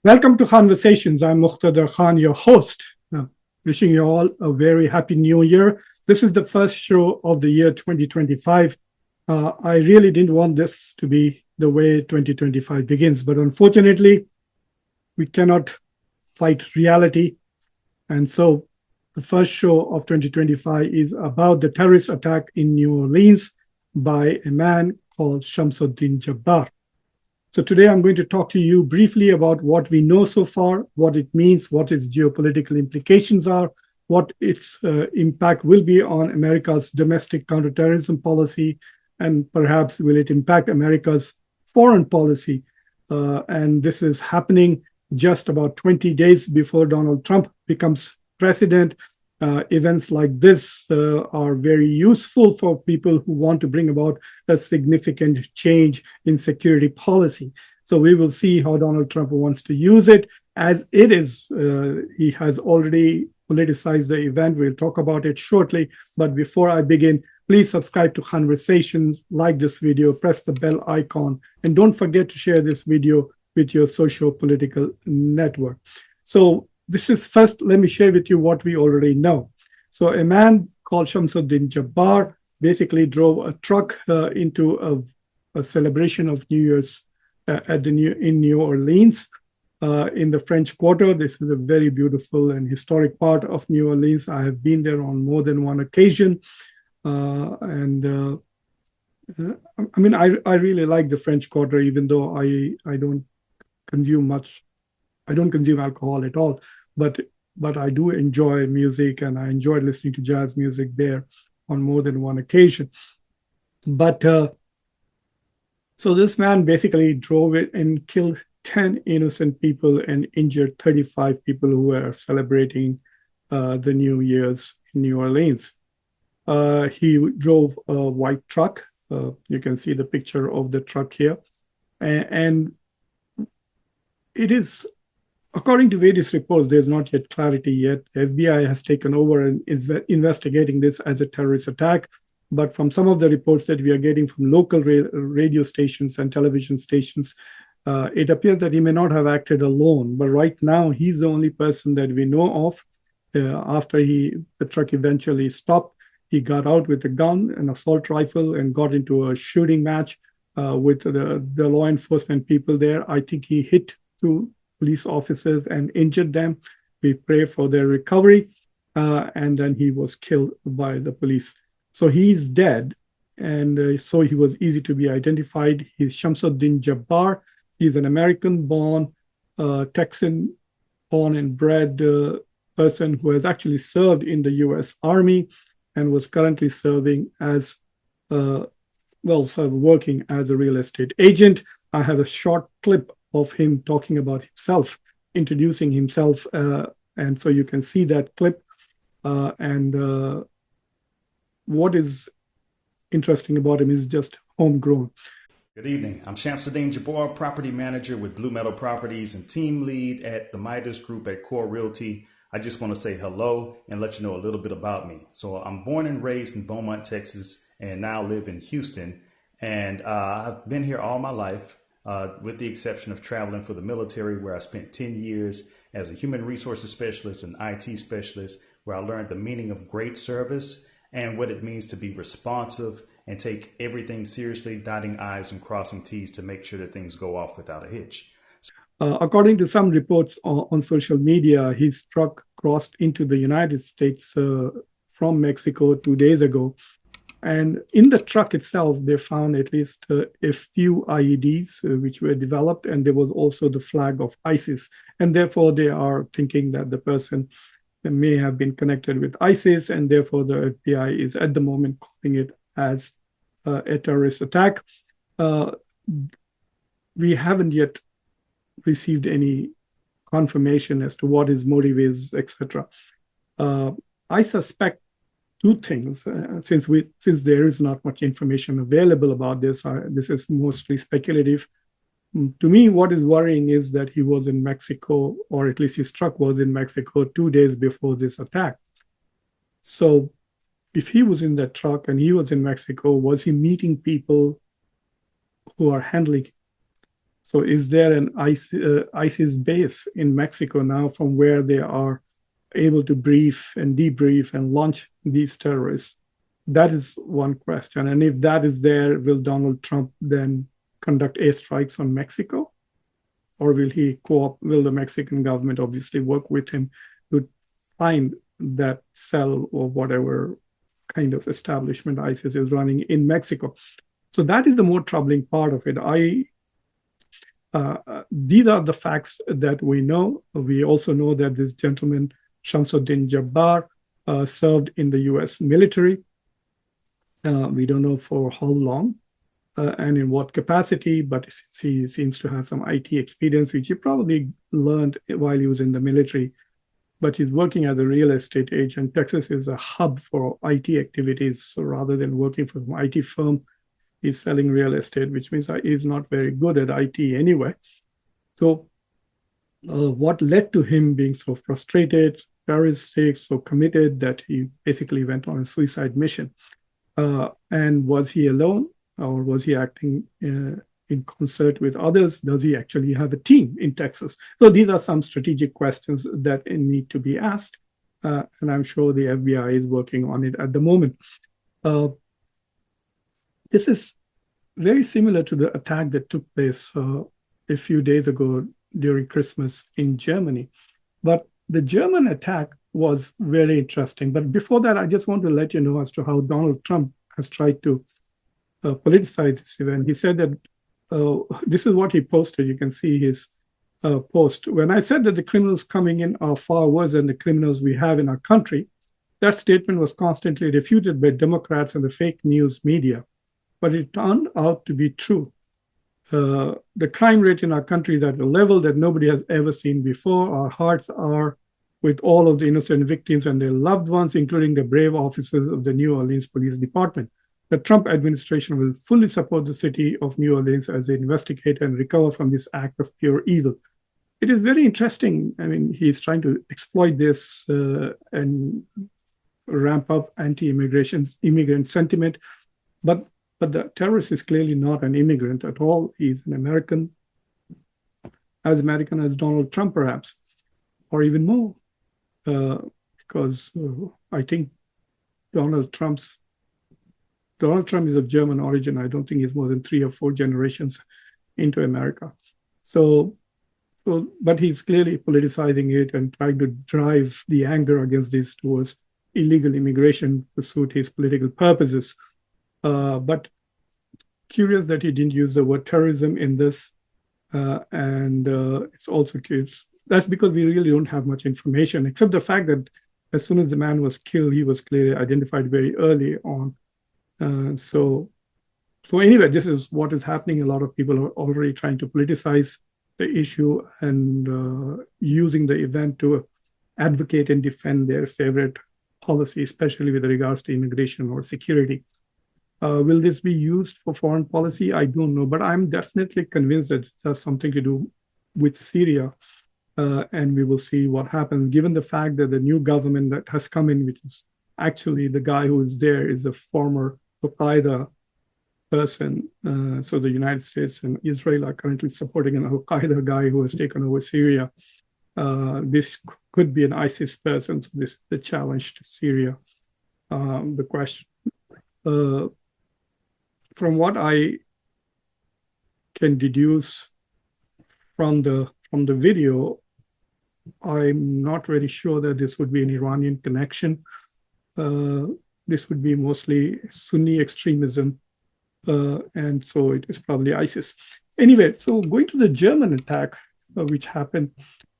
Welcome to Khanversations. I'm Muqtedar Khan, your host. Wishing you all a very happy new year. This is the first show of the year 2025. I really didn't want this to be the way 2025 begins, but unfortunately, we cannot fight reality. And so the first show of 2025 is about the terrorist attack in New Orleans by a man called Shamsuddin Jabbar. So today I'm going to talk to you briefly about what we know so far, what it means, what its geopolitical implications are, what its impact will be on America's domestic counterterrorism policy, and perhaps will it impact America's foreign policy. And this is happening just about 20 days before Donald Trump becomes president. Events like this are very useful for people who want to bring about a significant change in security policy. So we will see how Donald Trump wants to use it. As it is, he has already politicized the event. We'll talk about it shortly. But before I begin, please subscribe to Khanversations, like this video, press the bell icon, and don't forget to share this video with your social political network. So this is first, let me share with you what we already know. So a man called Shamsuddin Jabbar basically drove a truck into a celebration of New Year's in New Orleans in the French Quarter. This is a very beautiful and historic part of New Orleans. I have been there on more than one occasion. I really like the French Quarter, even though I don't consume much. I don't consume alcohol at all, but I do enjoy music, and I enjoyed listening to jazz music there on more than one occasion. But so this man basically drove it and killed 10 innocent people and injured 35 people who were celebrating the New Year's in New Orleans. He drove a white truck. You can see the picture of the truck here. And it is, according to various reports, there's not yet clarity yet. The FBI has taken over and is investigating this as a terrorist attack. But from some of the reports that we are getting from local radio stations and television stations, it appears that he may not have acted alone. But right now, he's the only person that we know of. After the truck eventually stopped, he got out with a gun, an assault rifle, and got into a shooting match with the law enforcement people there. I think he hit two police officers and injured them. We pray for their recovery. And then he was killed by the police. So he's dead. And so he was easy to be identified. He's Shamsuddin Jabbar. He's an American-born, Texan-born and bred person who has actually served in the U.S. Army and was currently serving as, working as a real estate agent. I have a short clip of him talking about himself, introducing himself. And so you can see that clip. What is interesting about him is just homegrown. Good evening. I'm Shamsuddin Jabbar, property manager with Blue Meadow Properties and team lead at the Midas Group at Core Realty. I just want to say hello and let you know a little bit about me. So I'm born and raised in Beaumont, Texas, and now live in Houston. And I've been here all my life. With the exception of traveling for the military, where I spent 10 years as a human resources specialist and IT specialist, where I learned the meaning of great service and what it means to be responsive and take everything seriously, dotting I's and crossing T's to make sure that things go off without a hitch. According to some reports on social media, his truck crossed into the United States from Mexico 2 days ago. And in the truck itself, they found at least a few IEDs which were developed, and there was also the flag of ISIS. And therefore, they are thinking that the person may have been connected with ISIS, and therefore the FBI is at the moment calling it as a terrorist attack. We haven't yet received any confirmation as to what his motive is, etc. I suspect two things. Since there is not much information available about this, this is mostly speculative. To me, what is worrying is that he was in Mexico, or at least his truck was in Mexico 2 days before this attack. So if he was in that truck and he was in Mexico, was he meeting people who are handling So is there an ISIS base in Mexico now from where they are able to brief and debrief and launch these terrorists? That is one question. And if that is there, will Donald Trump then conduct airstrikes on Mexico? Or will will the Mexican government obviously work with him to find that cell or whatever kind of establishment ISIS is running in Mexico? So that is the more troubling part of it. These are the facts that we know. We also know that this gentleman, Shamsuddin Jabbar, served in the US military. We don't know for how long and in what capacity, but he seems to have some IT experience, which he probably learned while he was in the military. But he's working as a real estate agent. Texas is a hub for IT activities. So rather than working for an IT firm, he's selling real estate, which means he's not very good at IT anyway. So what led to him being so frustrated, terroristic, so committed that he basically went on a suicide mission? And was he alone, or was he acting in concert with others? Does he actually have a team in Texas? So these are some strategic questions that need to be asked. And I'm sure the FBI is working on it at the moment. This is very similar to the attack that took place a few days ago during Christmas in Germany. But the German attack was very interesting. But before that, I just want to let you know as to how Donald Trump has tried to politicize this event. He said that this is what he posted. You can see his post. When I said that the criminals coming in are far worse than the criminals we have in our country, that statement was constantly refuted by Democrats and the fake news media. But it turned out to be true. The crime rate in our country is at a level that nobody has ever seen before. Our hearts are with all of the innocent victims and their loved ones, including the brave officers of the New Orleans Police Department. The Trump administration will fully support the city of New Orleans as they investigate and recover from this act of pure evil. It is very interesting. I mean, he's trying to exploit this and ramp up immigrant sentiment. But the terrorist is clearly not an immigrant at all. He's an American, as American as Donald Trump, perhaps, or even more, because I think Donald Trump is of German origin. I don't think he's more than 3 or 4 generations into America. But he's clearly politicizing it and trying to drive the anger against this towards illegal immigration to suit his political purposes. But curious that he didn't use the word terrorism in this. And it's also curious. That's because we really don't have much information, except the fact that as soon as the man was killed, he was clearly identified very early on. So anyway, this is what is happening. A lot of people are already trying to politicize the issue and using the event to advocate and defend their favorite policy, especially with regards to immigration or security. Will this be used for foreign policy? I don't know, but I'm definitely convinced that it has something to do with Syria. And we will see what happens, given the fact that the new government that has come in, which is actually the guy who is there is a former Al-Qaeda person. So the United States and Israel are currently supporting an Al-Qaeda guy who has taken over Syria. This could be an ISIS person. So this is the challenge to Syria. The question, from what I can deduce from the video, I'm not very sure that this would be an Iranian connection. This would be mostly Sunni extremism, and so it is probably ISIS. Anyway, so going to the German attack, which happened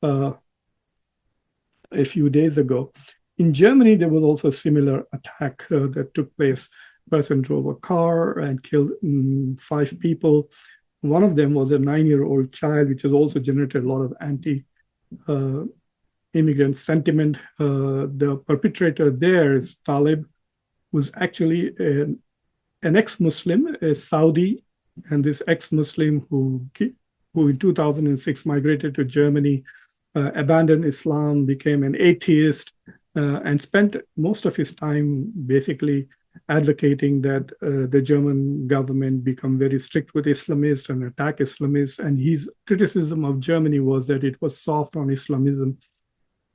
a few days ago. In Germany, there was also a similar attack that took place. A person drove a car and killed 5 people. One of them was a 9-year-old child, which has also generated a lot of anti-immigrant sentiment. The perpetrator there is Talib, who's actually an ex-Muslim, a Saudi, and this ex-Muslim who in 2006 migrated to Germany, abandoned Islam, became an atheist, and spent most of his time basically advocating that the German government become very strict with Islamists and attack Islamists. And his criticism of Germany was that it was soft on Islamism.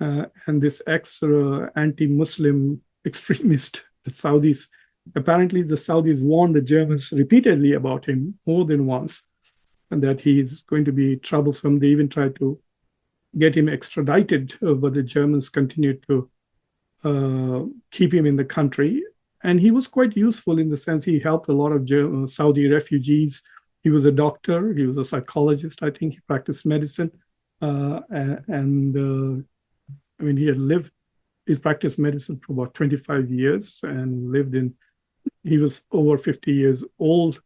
And this anti-Muslim extremist Saudis, apparently the Saudis warned the Germans repeatedly about him more than once, and that he's going to be troublesome. They even tried to get him extradited, but the Germans continued to keep him in the country. And he was quite useful in the sense he helped a lot of Saudi refugees. He was a doctor, he was a psychologist, I think he practiced medicine. He's practiced medicine for about 25 years and he was over 50 years old,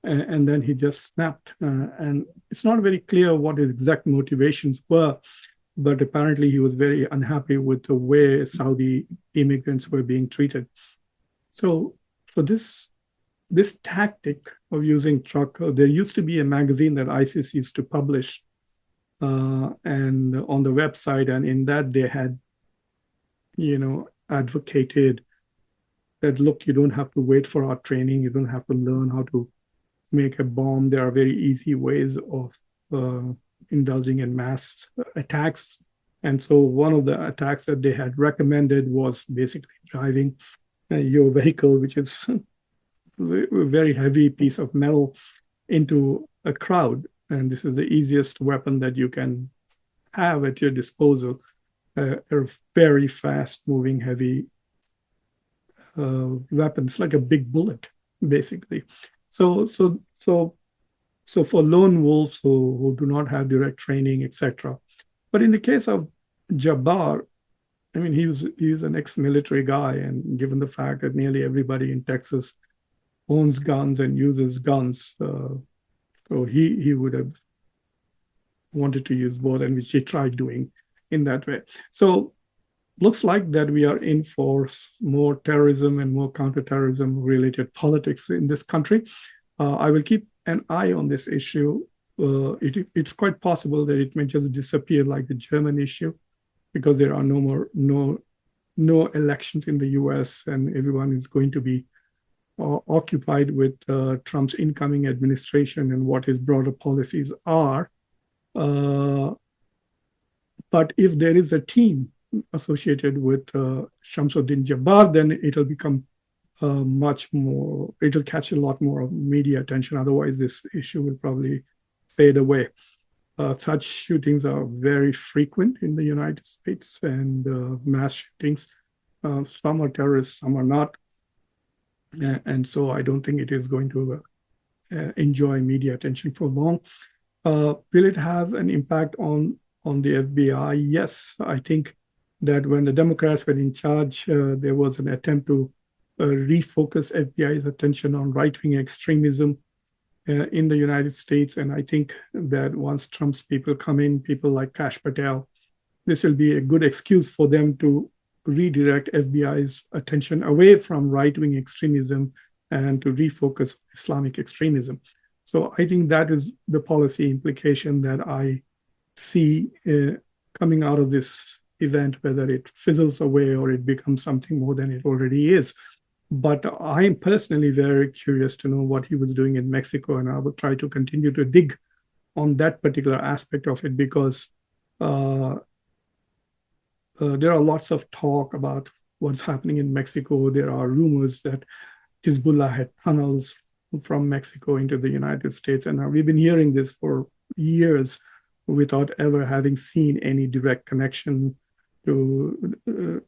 and then he just snapped. And it's not very clear what his exact motivations were, but apparently he was very unhappy with the way Saudi immigrants were being treated. So this tactic of using truck, there used to be a magazine that ISIS used to publish and on the website, and in that they had, advocated that, look, you don't have to wait for our training, you don't have to learn how to make a bomb. There are very easy ways of indulging in mass attacks. And so one of the attacks that they had recommended was basically driving your vehicle, which is a very heavy piece of metal, into a crowd. And this is the easiest weapon that you can have at your disposal, a very fast moving, heavy weapon. It's like a big bullet, basically. So for lone wolves who do not have direct training, etc. But in the case of Jabbar, I mean, he's an ex-military guy, and given the fact that nearly everybody in Texas owns guns and uses guns, so he would have wanted to use both, and which he tried doing in that way. So looks like that we are in for more terrorism and more counterterrorism related politics in this country. I will keep an eye on this issue. It's quite possible that it may just disappear like the German issue, because there are no elections in the US, and everyone is going to be occupied with Trump's incoming administration and what his broader policies are. But if there is a team associated with Shamsuddin Jabbar, then it'll become it'll catch a lot more of media attention. Otherwise, this issue will probably fade away. Such shootings are very frequent in the United States, and mass shootings. Some are terrorists, some are not. And so I don't think it is going to enjoy media attention for long. Will it have an impact on the FBI? Yes, I think that when the Democrats were in charge, there was an attempt to refocus FBI's attention on right-wing extremism in the United States. And I think that once Trump's people come in, people like Kash Patel, this will be a good excuse for them to redirect FBI's attention away from right-wing extremism and to refocus Islamic extremism. So I think that is the policy implication that I see coming out of this event, whether it fizzles away or it becomes something more than it already is. But I am personally very curious to know what he was doing in Mexico, and I will try to continue to dig on that particular aspect of it, because there are lots of talk about what's happening in Mexico. There are rumors that Hezbollah had tunnels from Mexico into the United States, and we've been hearing this for years without ever having seen any direct connection to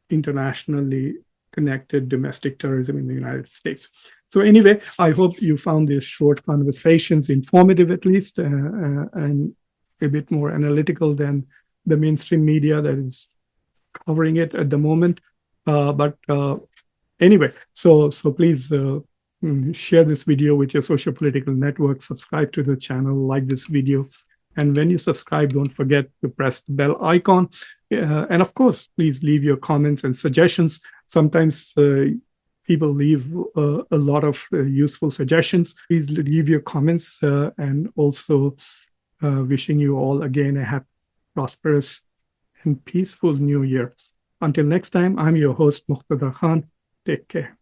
internationally connected domestic terrorism in the United States. So anyway, I hope you found these short conversations informative, at least, and a bit more analytical than the mainstream media that is covering it at the moment. But anyway, so please share this video with your social political network, subscribe to the channel, like this video. And when you subscribe, don't forget to press the bell icon. And of course, please leave your comments and suggestions. Sometimes people leave a lot of useful suggestions. Please leave your comments, and also wishing you all again a happy, prosperous, and peaceful new year. Until next time, I'm your host, Muqtedar Khan. Take care.